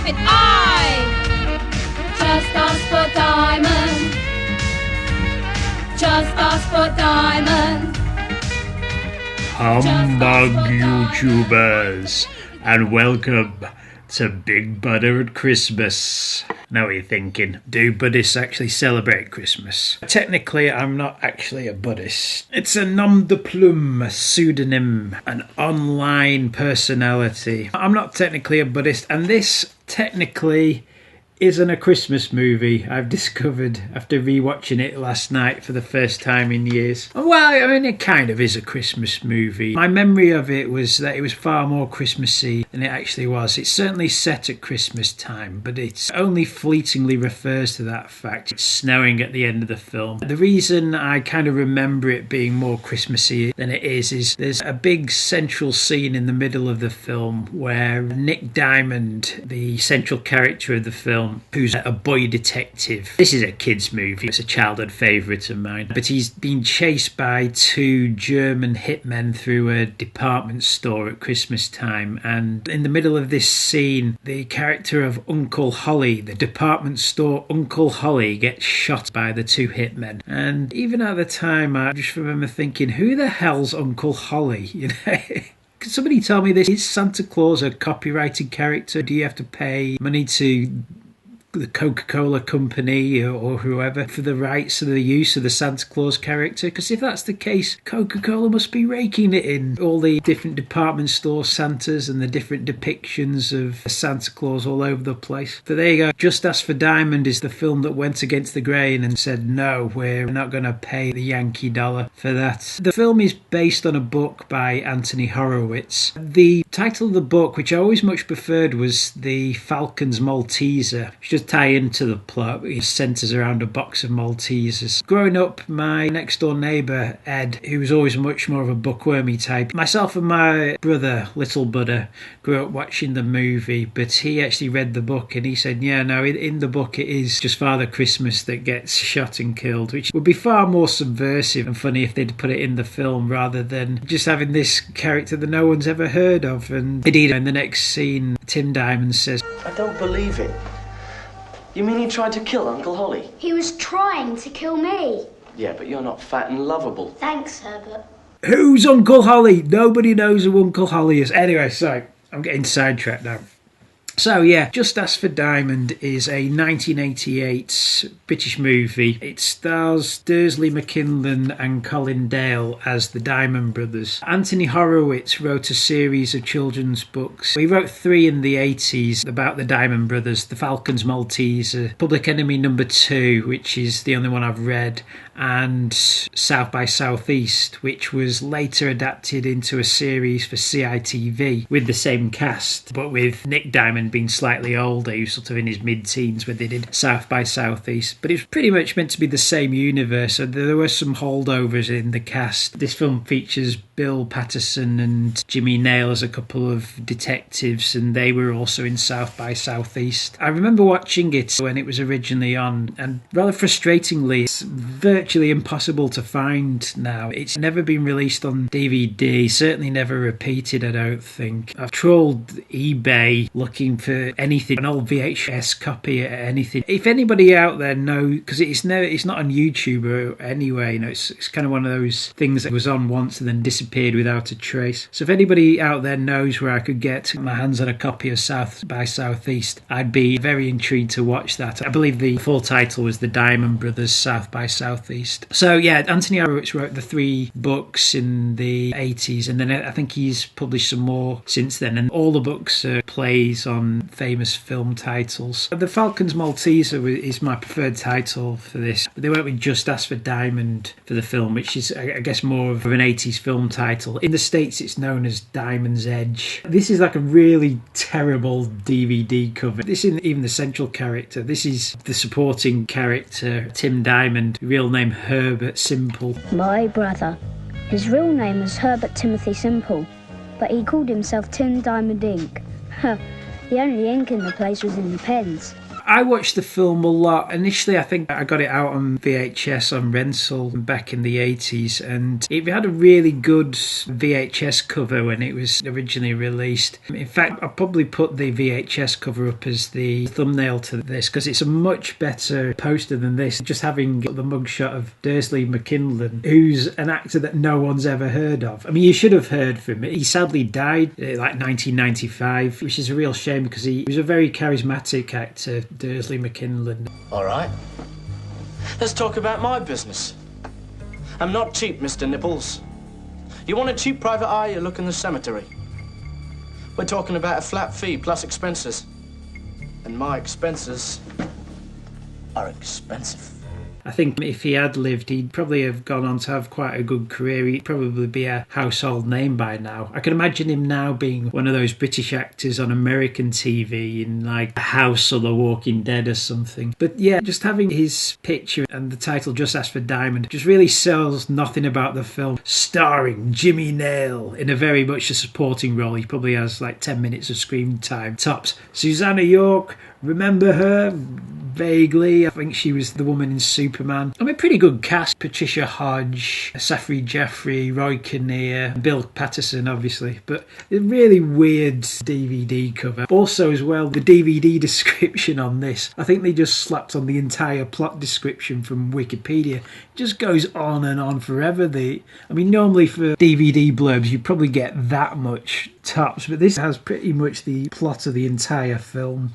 with I. Just ask for Diamond. Just ask for Diamond. Humbug YouTubers, and welcome to Big Butter at Christmas. Now what you're thinking, do Buddhists actually celebrate Christmas? Technically, I'm not actually a Buddhist. It's a nom de plume, a pseudonym, an online personality. I'm not technically a Buddhist, and this technically isn't a Christmas movie, I've discovered after rewatching it last night for the first time in years. Well, I mean, it kind of is a Christmas movie. My memory of it was that it was far more Christmassy than it actually was. It's certainly set at Christmas time, but it only fleetingly refers to that fact. It's snowing at the end of the film. The reason I kind of remember it being more Christmassy than it is there's a big central scene in the middle of the film where Nick Diamond, the central character of the film, who's a boy detective. This is a kid's movie. It's a childhood favourite of mine. But he's been chased by two German hitmen through a department store at Christmas time. And in the middle of this scene, the character of Uncle Holly, the department store Uncle Holly, gets shot by the two hitmen. And even at the time, I just remember thinking, who the hell's Uncle Holly? You know? Could somebody tell me this? Is Santa Claus a copyrighted character? Do you have to pay money to the Coca-Cola company or whoever for the rights of the use of the Santa Claus character? Because if that's the case, Coca-Cola must be raking it in. All the different department store Santas and the different depictions of Santa Claus all over the place. But there you go. Just Ask for Diamond is the film that went against the grain and said, no, we're not going to pay the Yankee dollar for that. The film is based on a book by Anthony Horowitz. The title of the book, which I always much preferred, was The Falcon's Malteser, which just tie into the plot. It centres around a box of Maltesers. Growing up, my next door neighbour, Ed, who was always much more of a bookwormy type, myself and my brother, Little Buddha, grew up watching the movie, but he actually read the book and he said, yeah, no, in the book it is just Father Christmas that gets shot and killed, which would be far more subversive and funny if they'd put it in the film rather than just having this character that no one's ever heard of. And indeed, in the next scene, Tim Diamond says, I don't believe it. You mean he tried to kill Uncle Holly? He was trying to kill me. Yeah, but you're not fat and lovable. Thanks, Herbert. Who's Uncle Holly? Nobody knows who Uncle Holly is. Anyway, sorry, I'm getting sidetracked now. So yeah, Just Ask for Diamond is a 1988 British movie. It stars Dursley McKinlan and Colin Dale as the Diamond Brothers. Anthony Horowitz wrote a series of children's books. He wrote 3 in the 80s about the Diamond Brothers: The Falcon's Malteser, Public Enemy No. 2, which is the only one I've read, and South by Southeast, which was later adapted into a series for CITV with the same cast, but with Nick Diamond being slightly older. He was sort of in his mid-teens when they did South by Southeast. But it was pretty much meant to be the same universe, so there were some holdovers in the cast. This film features Bill Patterson and Jimmy Nail as a couple of detectives, and they were also in South by Southeast. I remember watching it when it was originally on, and rather frustratingly, it's virtually impossible to find now. It's never been released on DVD, certainly never repeated, I don't think. I've trawled eBay looking for anything, an old VHS copy of anything. If anybody out there knows, because it's not on YouTube anyway, you know, it's kind of one of those things that was on once and then disappeared without a trace. So if anybody out there knows where I could get my hands on a copy of South by Southeast, I'd be very intrigued to watch that. I believe the full title was The Diamond Brothers South by Southeast. So yeah, Anthony Horowitz wrote the 3 books in the 80s, and then I think he's published some more since then, and all the books are plays on famous film titles. The Falcon's Malteser is my preferred title for this, but they went with Just Ask for Diamond for the film, which is, I guess, more of an 80s film title. In the States, it's known as Diamond's Edge. This is like a really terrible DVD cover. This isn't even the central character. This is the supporting character, Tim Diamond, real name Herbert Simple. My brother. His real name was Herbert Timothy Simple, but he called himself Tim Diamond Ink. The only ink in the place was in the pens. I watched the film a lot. Initially, I think I got it out on VHS on rental back in the 80s, and it had a really good VHS cover when it was originally released. In fact, I'll probably put the VHS cover up as the thumbnail to this because it's a much better poster than this. Just having the mugshot of Dursley McKinlan, who's an actor that no one's ever heard of. I mean, you should have heard from him. He sadly died like 1995, which is a real shame because he was a very charismatic actor, Dursley McKinlan. All right. Let's talk about my business. I'm not cheap, Mr. Nibbles. You want a cheap private eye, you look in the cemetery. We're talking about a flat fee plus expenses. And my expenses are expensive. I think if he had lived, he'd probably have gone on to have quite a good career. He'd probably be a household name by now. I can imagine him now being one of those British actors on American TV in like House or The Walking Dead or something. But yeah, just having his picture and the title Just Ask for Diamond just really sells nothing about the film. Starring Jimmy Nail in a very much a supporting role. He probably has like 10 minutes of screen time. Tops. Susanna York, remember her? Vaguely. I think she was the woman in Superman. I mean, pretty good cast. Patricia Hodge, Safri Jaffrey, Roy Kinnear, Bill Patterson, obviously. But a really weird DVD cover. Also, as well, the DVD description on this. I think they just slapped on the entire plot description from Wikipedia. It just goes on and on forever. I mean, normally for DVD blurbs, you probably get that much tops. But this has pretty much the plot of the entire film.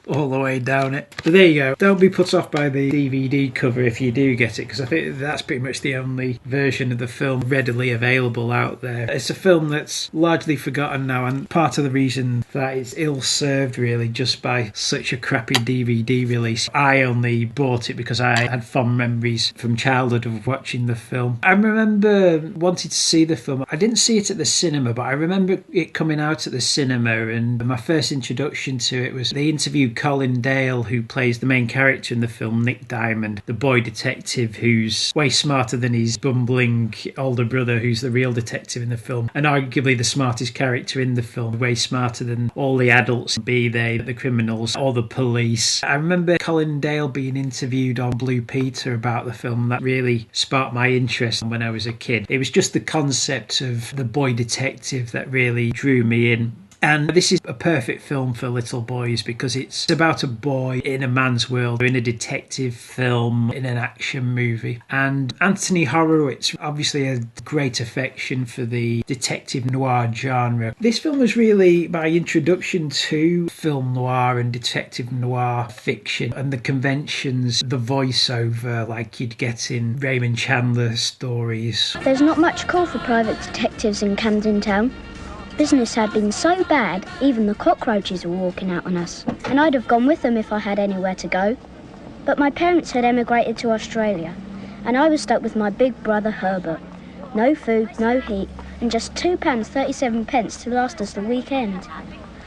All the way down it. But there you go. Don't be put off by the DVD cover if you do get it, because I think that's pretty much the only version of the film readily available out there. It's a film that's largely forgotten now, and part of the reason that it's ill-served really just by such a crappy DVD release. I only bought it because I had fond memories from childhood of watching the film. I remember wanting to see the film. I didn't see it at the cinema, but I remember it coming out at the cinema, and my first introduction to it was they interviewed Colin Dale, who plays the main character in the film, Nick Diamond, the boy detective who's way smarter than his bumbling older brother, who's the real detective in the film, and arguably the smartest character in the film, way smarter than all the adults, be they the criminals or the police. I remember Colin Dale being interviewed on Blue Peter about the film. That really sparked my interest when I was a kid. It was just the concept of the boy detective that really drew me in. And this is a perfect film for little boys because it's about a boy in a man's world, in a detective film, in an action movie. And Anthony Horowitz obviously has great affection for the detective noir genre. This film was really my introduction to film noir and detective noir fiction and the conventions, the voiceover like you'd get in Raymond Chandler stories. There's not much call for private detectives in Camden Town. Business had been so bad, even the cockroaches were walking out on us. And I'd have gone with them if I had anywhere to go. But my parents had emigrated to Australia, and I was stuck with my big brother Herbert. No food, no heat, and just £2.37 to last us the weekend.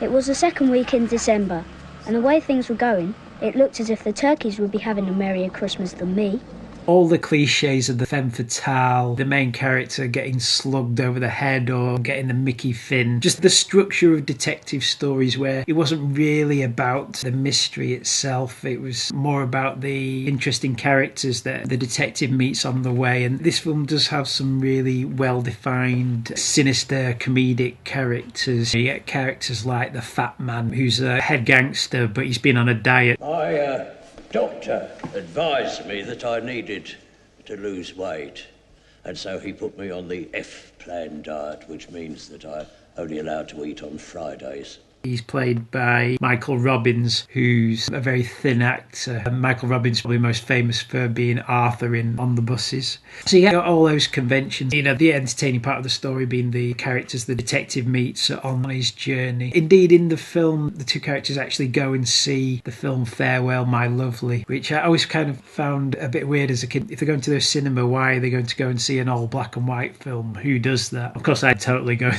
It was the second week in December, and the way things were going, it looked as if the turkeys would be having a merrier Christmas than me. All the cliches of the femme fatale, the main character getting slugged over the head or getting the Mickey fin, just the structure of detective stories where it wasn't really about the mystery itself, it was more about the interesting characters that the detective meets on the way. And this film does have some really well-defined, sinister, comedic characters. You get characters like the fat man, who's a head gangster, but he's been on a diet. Doctor advised me that I needed to lose weight, and so he put me on the F-plan diet, which means that I'm only allowed to eat on Fridays. He's played by Michael Robbins, who's a very thin actor. And Michael Robbins is probably most famous for being Arthur in On the Buses. So you got all those conventions. You know, the entertaining part of the story being the characters the detective meets on his journey. Indeed, in the film, the two characters actually go and see the film Farewell, My Lovely, which I always kind of found a bit weird as a kid. If they're going to the cinema, why are they going to go and see an all black and white film? Who does that? Of course, I'd totally go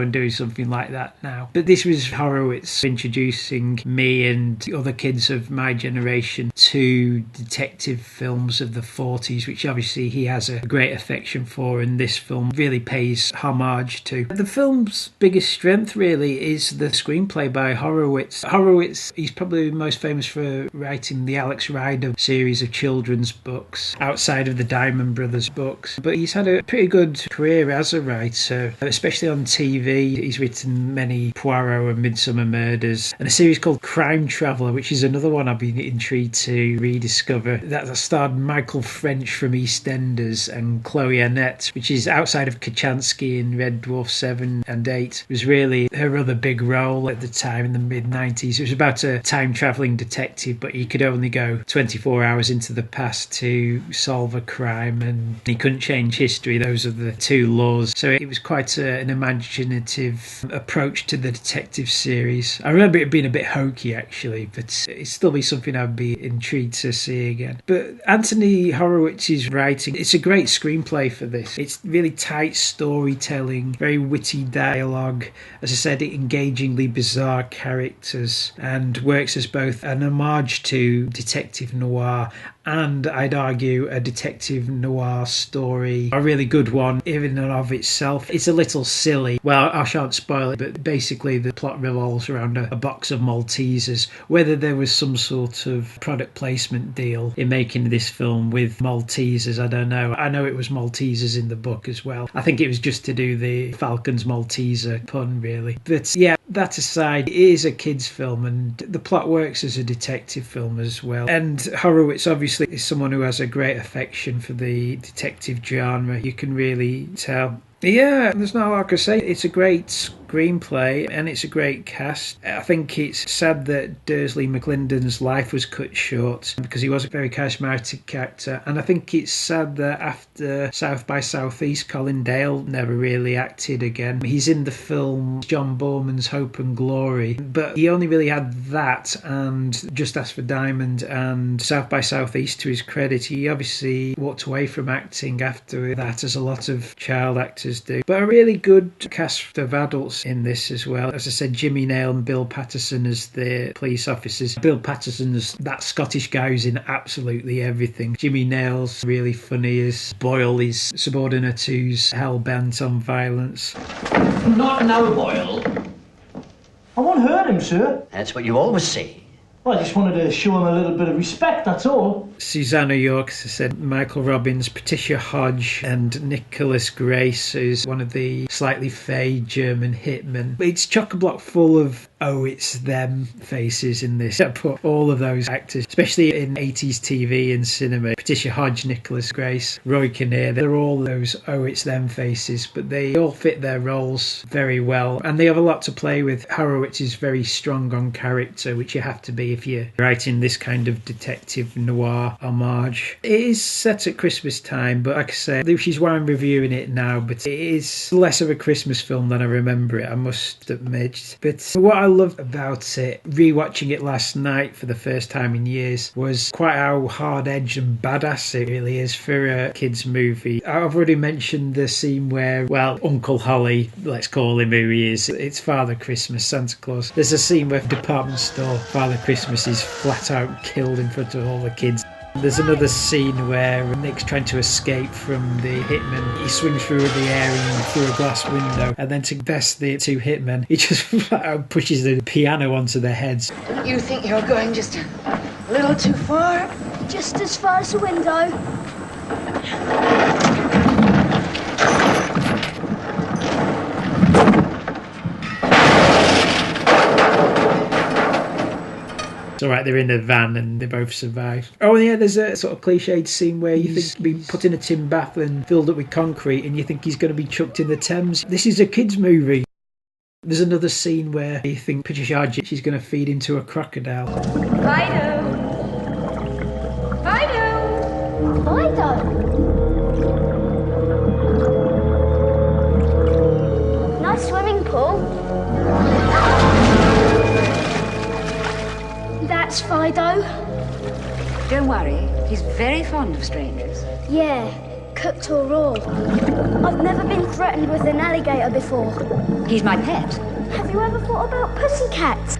and do something like that now. But this was is Horowitz introducing me and other kids of my generation to detective films of the 40s, which obviously he has a great affection for, and this film really pays homage to. The film's biggest strength really is the screenplay by Horowitz. Horowitz, he's probably most famous for writing the Alex Rider series of children's books outside of the Diamond Brothers books, but he's had a pretty good career as a writer, especially on TV. He's written many Poirot and Midsummer Murders, and a series called Crime Traveller, which is another one I've been intrigued to rediscover. That starred Michael French from EastEnders and Chloe Annette, which is outside of Kachansky in Red Dwarf 7 and 8. It was really her other big role at the time in the mid-90s. It was about a time-travelling detective, but he could only go 24 hours into the past to solve a crime, and he couldn't change history. Those are the two laws. So it was quite an imaginative approach to the detective series. I remember it being a bit hokey, actually, but it'd still be something I'd be intrigued to see again. But Anthony Horowitz's writing, it's a great screenplay for this. It's really tight storytelling, very witty dialogue, as I said, engagingly bizarre characters, and works as both an homage to detective noir and, I'd argue, a detective noir story. A really good one in and of itself. It's a little silly. Well, I shan't spoil it, but basically the plot revolves around a box of Maltesers. Whether there was some sort of product placement deal in making this film with Maltesers, I don't know. I know it was Maltesers in the book as well. I think it was just to do the Falcons Malteser pun, really. But yeah, that aside, it is a kids' film, and the plot works as a detective film as well. And Horowitz obviously is someone who has a great affection for the detective genre. You can really tell. Yeah, there's not a lot I could say. It's a great screenplay and it's a great cast. I think it's sad that Dursley McClendon's life was cut short because he was a very charismatic character, and I think it's sad that after South by Southeast, Colin Dale never really acted again. He's in the film John Borman's Hope and Glory, but he only really had that and Just Ask for Diamond and South by Southeast to his credit. He obviously walked away from acting after that, as a lot of child actors do. But a really good cast of adults in this as well. As I said, Jimmy Nail and Bill Patterson as the police officers. Bill Patterson is that Scottish guy who's in absolutely everything. Jimmy Nail's really funny as Boyle, his subordinate who's hell-bent on violence. Not now, Boyle. I won't hurt him, sir. That's what you always say. Well, I just wanted to show him a little bit of respect, that's all. Susanna York, as I said, Michael Robbins, Patricia Hodge, and Nicholas Grace, who's one of the slightly fey German hitmen. It's chock-a-block full of it's them faces in this. I put all of those actors, especially in 80s TV and cinema. Patricia Hodge, Nicholas Grace, Roy Kinnear, they're all those it's them faces, but they all fit their roles very well, and they have a lot to play with. Horowitz is very strong on character, which you have to be if you're writing this kind of detective noir homage. It is set at Christmas time, but like I say, which is why I'm reviewing it now, but it is less of a Christmas film than I remember it, I must admit. But what I loved about it, rewatching it last night for the first time in years, was quite how hard-edged and badass it really is for a kids' movie. I've already mentioned the scene where, well, Uncle Holly, let's call him who he is, it's Father Christmas, Santa Claus. There's a scene where department store Father Christmas is flat out killed in front of all the kids. There's another scene where Nick's trying to escape from the hitman. He swings through the air and through a glass window, and then to best the two hitmen, he just pushes the piano onto their heads. Don't you think you're going just a little too far? Just as far as the window. It's alright, they're in a van and they both survive. Oh yeah, there's a sort of cliched scene where you think being put in a tin bath and filled up with concrete and you think he's going to be chucked in the Thames. This is a kids' movie. There's another scene where you think Patricia Arquette is going to feed into a crocodile. Fido! Fido! Fido! Nice swimming pool. That's Fido. Don't worry, he's very fond of strangers. Yeah, cooked or raw. I've never been threatened with an alligator before. He's my pet. Have you ever thought about pussycats?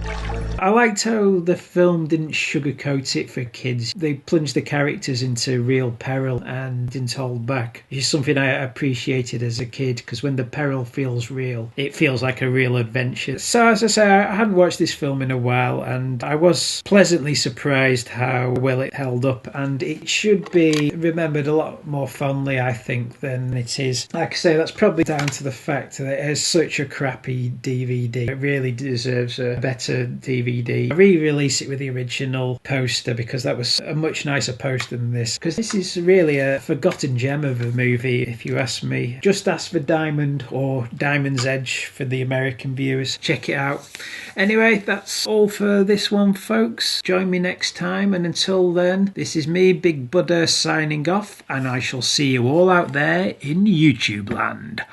I liked how the film didn't sugarcoat it for kids. They plunged the characters into real peril and didn't hold back, which is something I appreciated as a kid, because when the peril feels real, it feels like a real adventure. So as I say, I hadn't watched this film in a while, and I was pleasantly surprised how well it held up, and it should be remembered a lot more fondly, I think, than it is. Like I say, that's probably down to the fact that it has such a crappy DVD. It really deserves a better DVD. I re-release it with the original poster, because that was a much nicer poster than this, because this is really a forgotten gem of a movie, if you ask me. Just ask for Diamond, or Diamond's Edge for the American viewers. Check it out. Anyway, that's all for this one, folks. Join me next time, and until then, this is me, Big Buddha, signing off, and I shall see you all out there in YouTube land.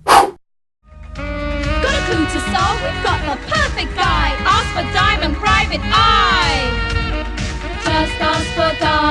Got a clue to solve? We've got the perfect guy. Ask for Diamond Private Eye. Just ask for Diamond.